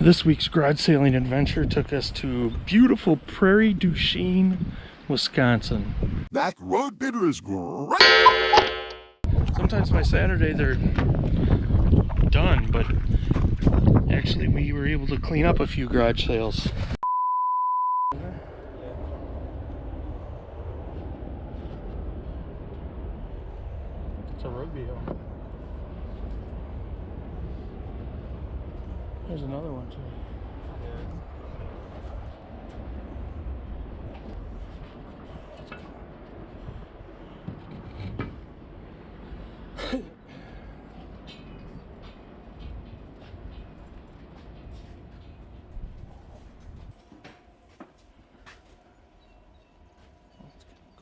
This week's garage sailing adventure took us to beautiful Prairie du Chien, Wisconsin. That road bitter is great! Sometimes by Saturday they're done, but actually we were able to clean up a few garage sales. It's a rodeo. There's another one too.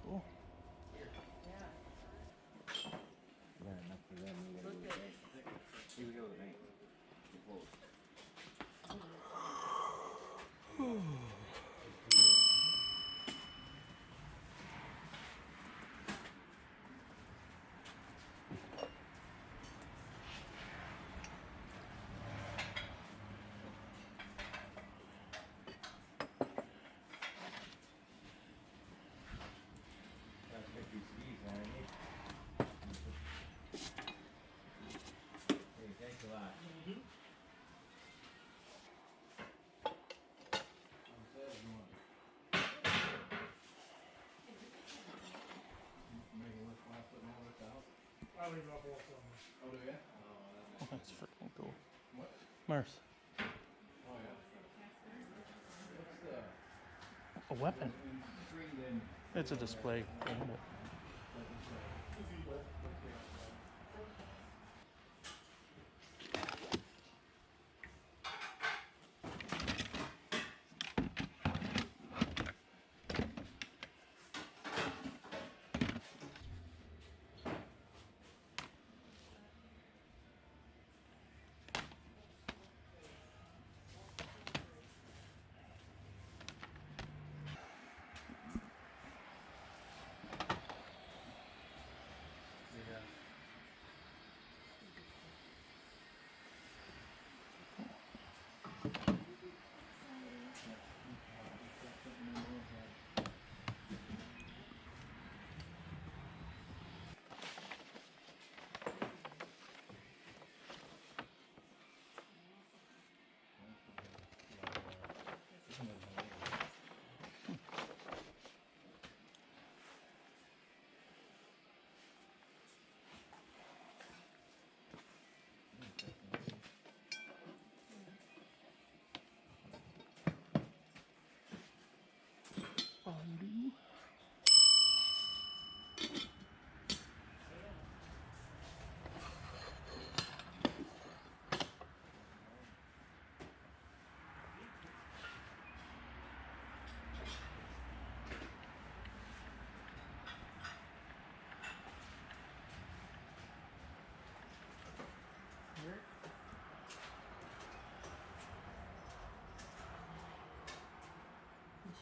Cool. Oh, that's freaking cool. Mars. A weapon. It's a display thing, but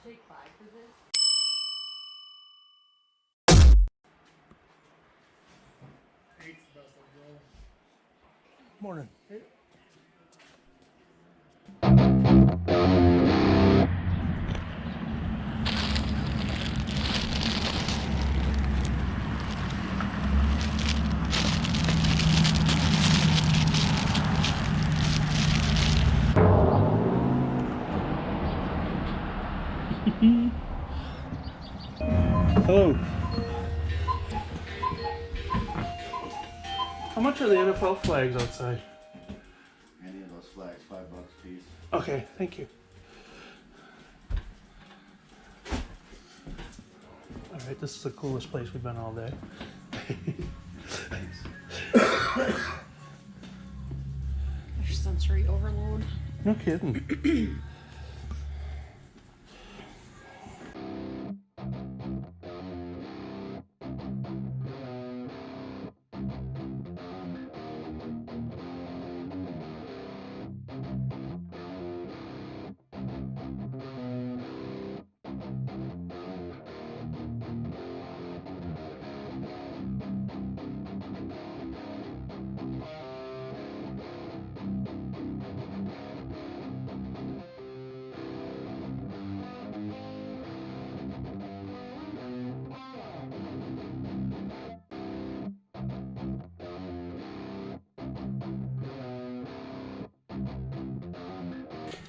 take 5 for this? Eight's the best I'll go. morning. Hello. How much are the NFL flags outside? Any of those flags, $5 a piece. Okay, thank you. All right, this is the coolest place we've been all day. There's sensory overload. No kidding.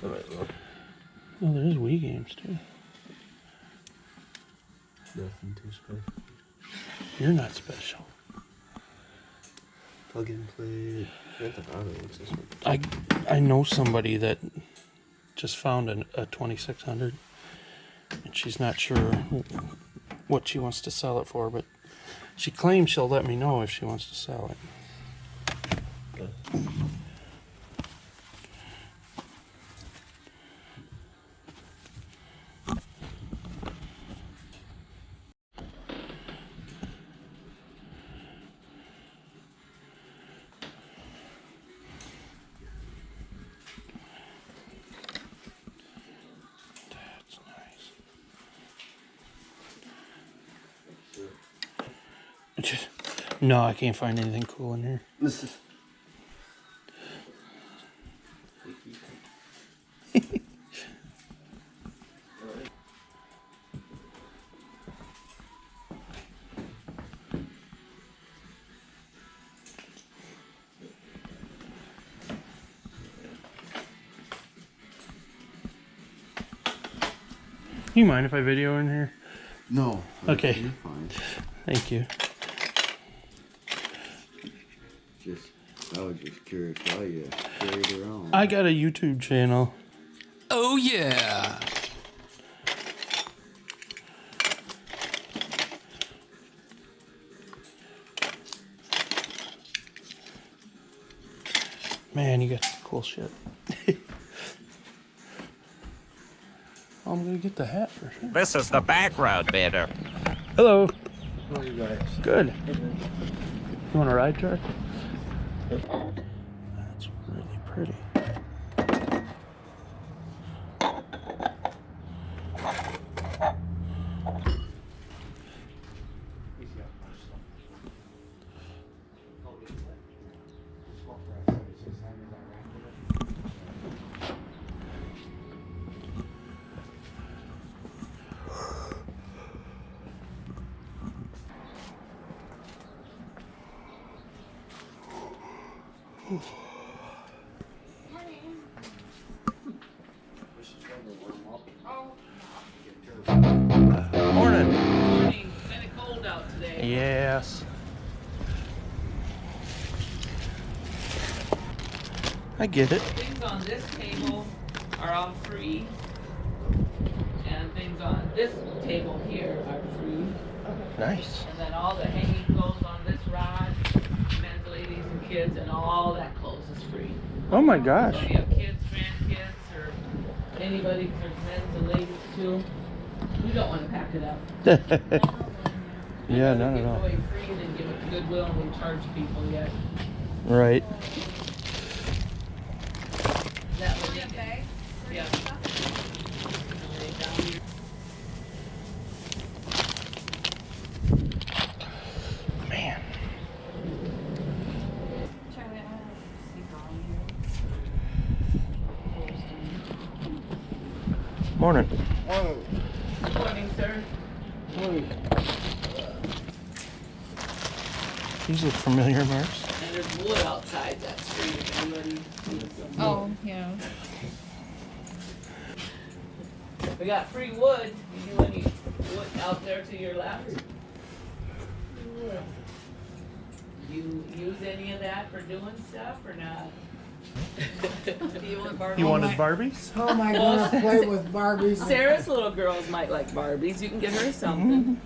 Oh, there's Wii games too. Nothing too special. You're not special. Plug and play. Grand Theft Auto looks this one. I know somebody that just found a 2600, and she's not sure what she wants to sell it for, but she claims she'll let me know if she wants to sell it. That's nice. No, I can't find anything cool in here. This is. You mind if I video in here? No. Okay. You're fine. Thank you. I was just curious why you carried it around. I got a YouTube channel. Oh yeah. Man, you got some cool shit. I'm gonna get the hat for sure. This is the background bidder. Hello. How are you guys? Good. You want a ride, Charlie? That's really pretty. Morning. Morning. Kind of cold out today. Yes. I get it. Things on this table are all free. And things on this table here are free. Nice. And then all the hanging clothes on this rod, men's, ladies, and kids, and all that clothes is free. Oh my So gosh. if you have kids, grandkids, or anybody, there's men's and ladies too. You don't want to pack it up. Yeah, I'd rather not give at it all. away free than give it to Goodwill and we charge people yet. Right. That would be bag. Yeah. Lay it down here. Man. Charlie, I have a speaker on here. Morning. Good morning, sir. These look familiar, Marks. And there's wood outside that's free if anybody needs some. Oh, yeah. We got free wood. You do any wood out there to your left? You use any of that for doing stuff or not? You want Barbie? You wanted Barbies? How am I gonna play with Barbies? Sarah's little girls might like Barbies. You can get her something.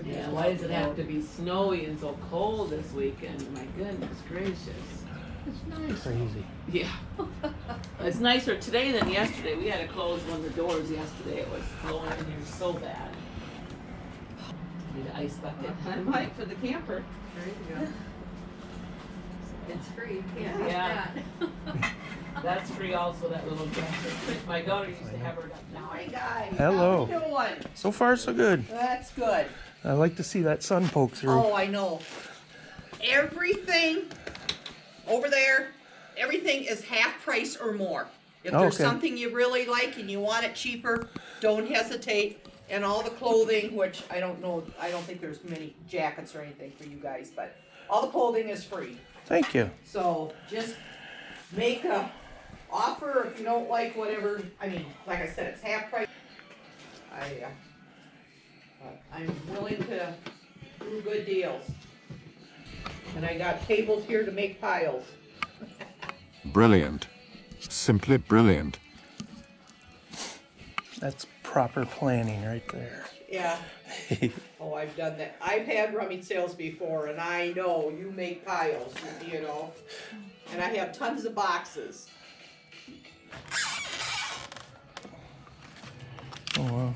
Yeah, why does it have to be snowy and so cold this weekend? My goodness gracious. Crazy. Yeah. It's nicer today than yesterday. We had to close one of the doors yesterday. It was blowing in here so bad. Need an ice bucket. I might for the camper. There you go. It's free. Yeah. That's free also, that little dresser. My daughter used to have her done. Hi guys. Hello. How you doing? So far, so good. That's good. I like to see that sun poke through. Oh, I know. Everything over there, everything is half price or more. If there's Okay. something you really like and you want it cheaper, don't hesitate. And all the clothing, which I don't know, I don't think there's many jackets or anything for you guys, but all the clothing is free. Thank you. So just make a offer, if you don't like whatever, I mean, like I said, it's half price. I'm willing to do good deals. And I got tables here to make piles. Brilliant. Simply brilliant. That's proper planning right there. Yeah. Oh, I've done that. I've had rummage sales before, and I know you make piles, you know. And I have tons of boxes. Oh wow.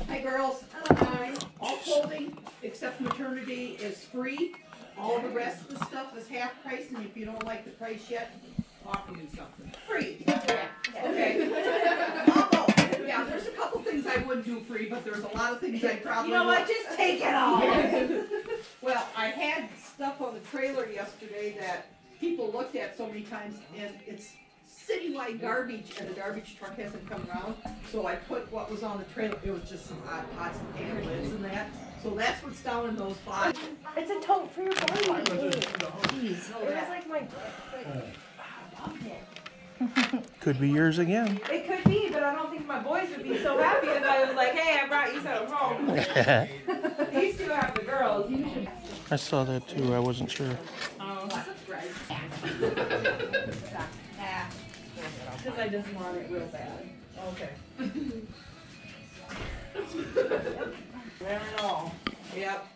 Hi, girls. All clothing except maternity is free. All the rest of the stuff is half price, and if you don't like the price yet, offer you something. Free. Okay. Although, yeah, there's a couple things I wouldn't do free, but there's a lot of things I probably You know what, would. just take it all. Well, I had stuff on the trailer yesterday that people looked at so many times, and it's citywide garbage, and the garbage truck hasn't come around, so I put what was on the trailer. It was just some odd pots and pan lids and that, so that's what's down in those boxes. It's a tote for your boy. Jeez, So it was that- like my. I loved it. Could be yours again. It could be, but I don't think my boys would be so happy if I was like, hey, I brought you something home. These two have the girls. You should. I saw that too. I wasn't sure. Oh, because I just want it real bad. Okay. Never know. Yep.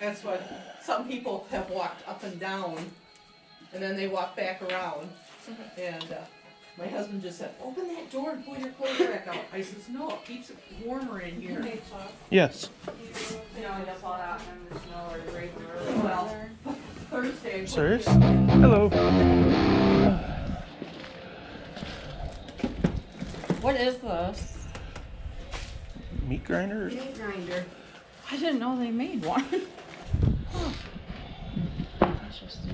That's what some people have walked up and down, and then they walk back around. And my husband just said, "Open that door and pull your clothes back out." I says, "No, it keeps it warmer in here." Yes. You know, just all out in the snow or the rain or Well, Thursday. I put Serious? it- Hello. What is this? Meat grinder? Meat grinder. I didn't know they made one.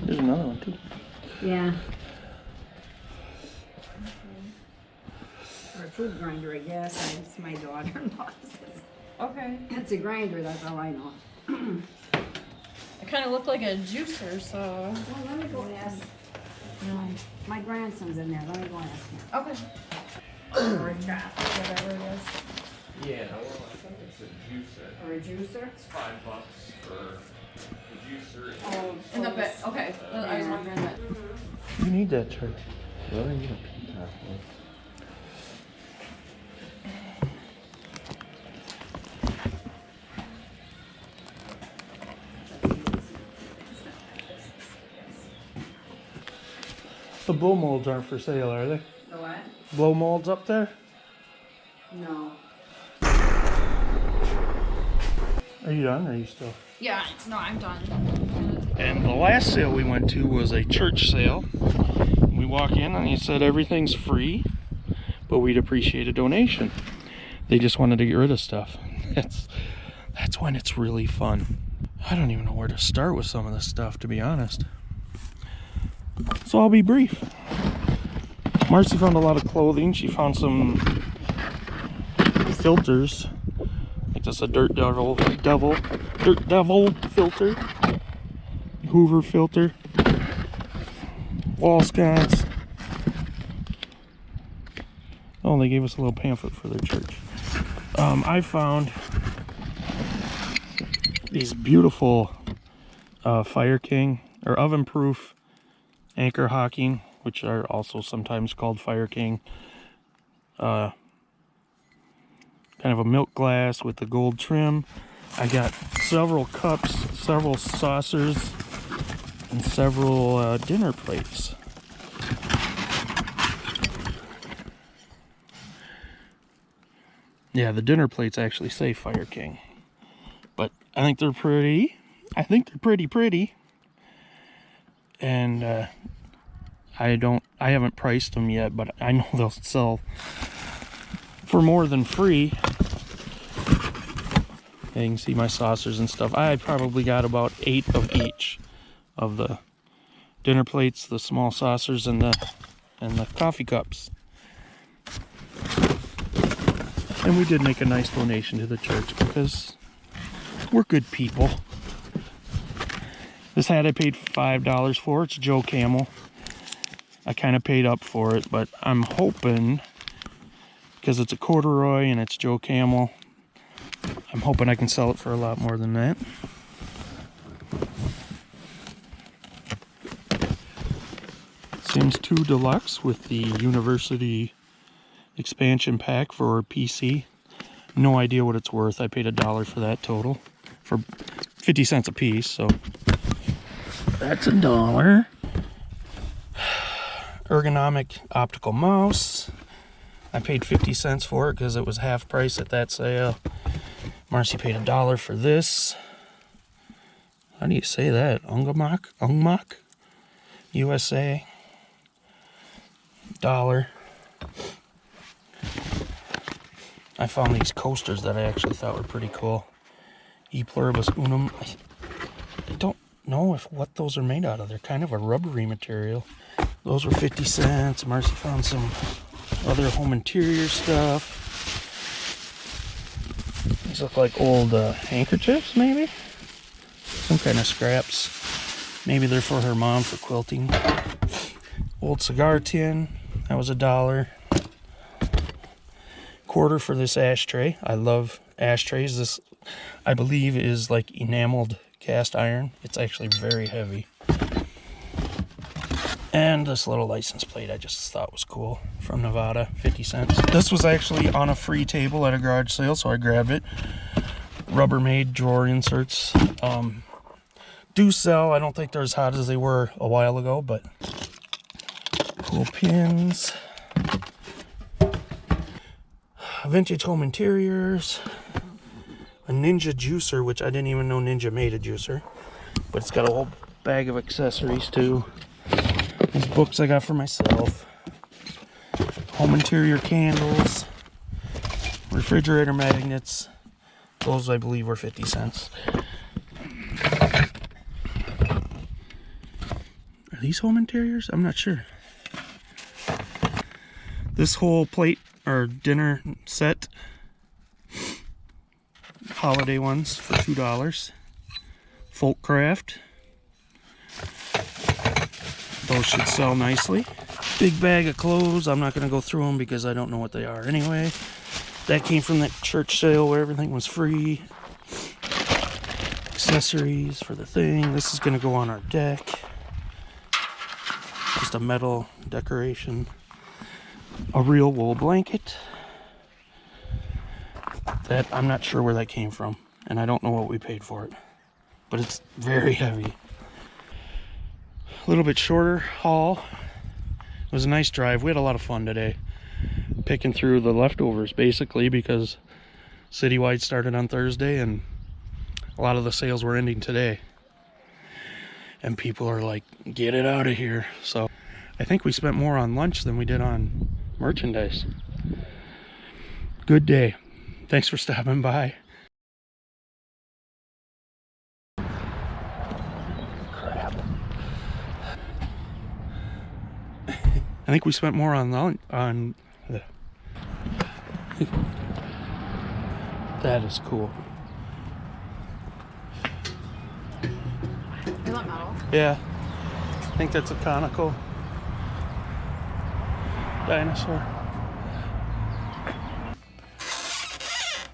There's another one too. Yeah. Or a food grinder, I guess. It's my daughter-in-law's. Okay. It's a grinder, that's all I know. It kind of looked like a juicer, so. Well, let me go ask. My grandson's in there. Let me go ask him. Okay. Or a trap, whatever it is. Yeah, well, I think it's a juicer. Or a juicer? It's $5 for the juicer. Oh, In the bit. Okay. I was wondering that. You need that church. Well, I need a pea top. The blow molds aren't for sale, are they? The what? Blow molds up there? No. Are you done or are you still? Yeah, no, I'm done. And the last sale we went to was a church sale. We walk in and he said everything's free, but we'd appreciate a donation. They just wanted to get rid of stuff. That's when it's really fun. I don't even know where to start with some of this stuff, to be honest. So I'll be brief. Marcy found a lot of clothing. She found some filters. Like this, a Dirt Devil filter, Hoover filter, wall sconce. Oh, they gave us a little pamphlet for their church. I found these beautiful Fire King or oven proof anchor hocking, which are also sometimes called Fire King. Kind of a milk glass with the gold trim. I got several cups, several saucers, and several dinner plates. Yeah, the dinner plates actually say Fire King. But I think they're pretty. I think they're pretty. And I haven't priced them yet, but I know they'll sell for more than free. Yeah, you can see my saucers and stuff. I probably got about 8 of each of the dinner plates, the small saucers, and the coffee cups. And we did make a nice donation to the church because we're good people. This hat I paid $5 for. It's Joe Camel. I kind of paid up for it, but I'm hoping, because it's a corduroy and it's Joe Camel, I'm hoping I can sell it for a lot more than that. Sims 2 Deluxe with the University expansion pack for PC. No idea what it's worth. I paid $1 for that total, for 50 cents a piece, so that's $1. Ergonomic optical mouse. I paid 50 cents for it because it was half price at that sale. Marcy paid $1 for this. How do you say that? Ungmak? USA. $1. I found these coasters that I actually thought were pretty cool. E pluribus unum. I don't know what those are made out of. They're kind of a rubbery material. Those were 50 cents. Marcy found some other home interior stuff. These look like old handkerchiefs, maybe? Some kind of scraps. Maybe they're for her mom for quilting. Old cigar tin. That was $1. Quarter for this ashtray. I love ashtrays. This, I believe, is like enameled cast iron. It's actually very heavy. And this little license plate I just thought was cool from Nevada, 50 cents. This was actually on a free table at a garage sale, so I grabbed it. Rubbermaid drawer inserts. Do sell. I don't think they're as hot as they were a while ago, but cool pins. Vintage home interiors. A Ninja juicer, which I didn't even know Ninja made a juicer. But it's got a whole bag of accessories too. These books I got for myself. Home interior candles. Refrigerator magnets. Those I believe were 50 cents. Are these home interiors? I'm not sure. This whole plate or dinner set, holiday ones for $2. Folk craft. Those should sell nicely. Big bag of clothes. I'm not going to go through them because I don't know what they are anyway. That came from that church sale where everything was free. Accessories for the thing. This is going to go on our deck. Just a metal decoration. A real wool blanket. That, I'm not sure where that came from. And I don't know what we paid for it. But it's very heavy. A little bit shorter haul. It was a nice drive. We had a lot of fun today. Picking through the leftovers basically because Citywide started on Thursday and a lot of the sales were ending today. And people are like, get it out of here. So I think we spent more on lunch than we did on merchandise. Good day. Thanks for stopping by. Crap. I think we spent more on lunch on the... That is cool. You want metal? Yeah. I think that's a conical dinosaur.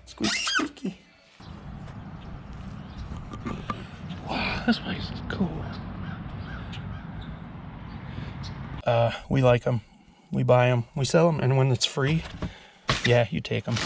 Squeaky, squeaky. Wow, this place is cool. We like them. We buy them. We sell them. And when it's free, yeah, you take them.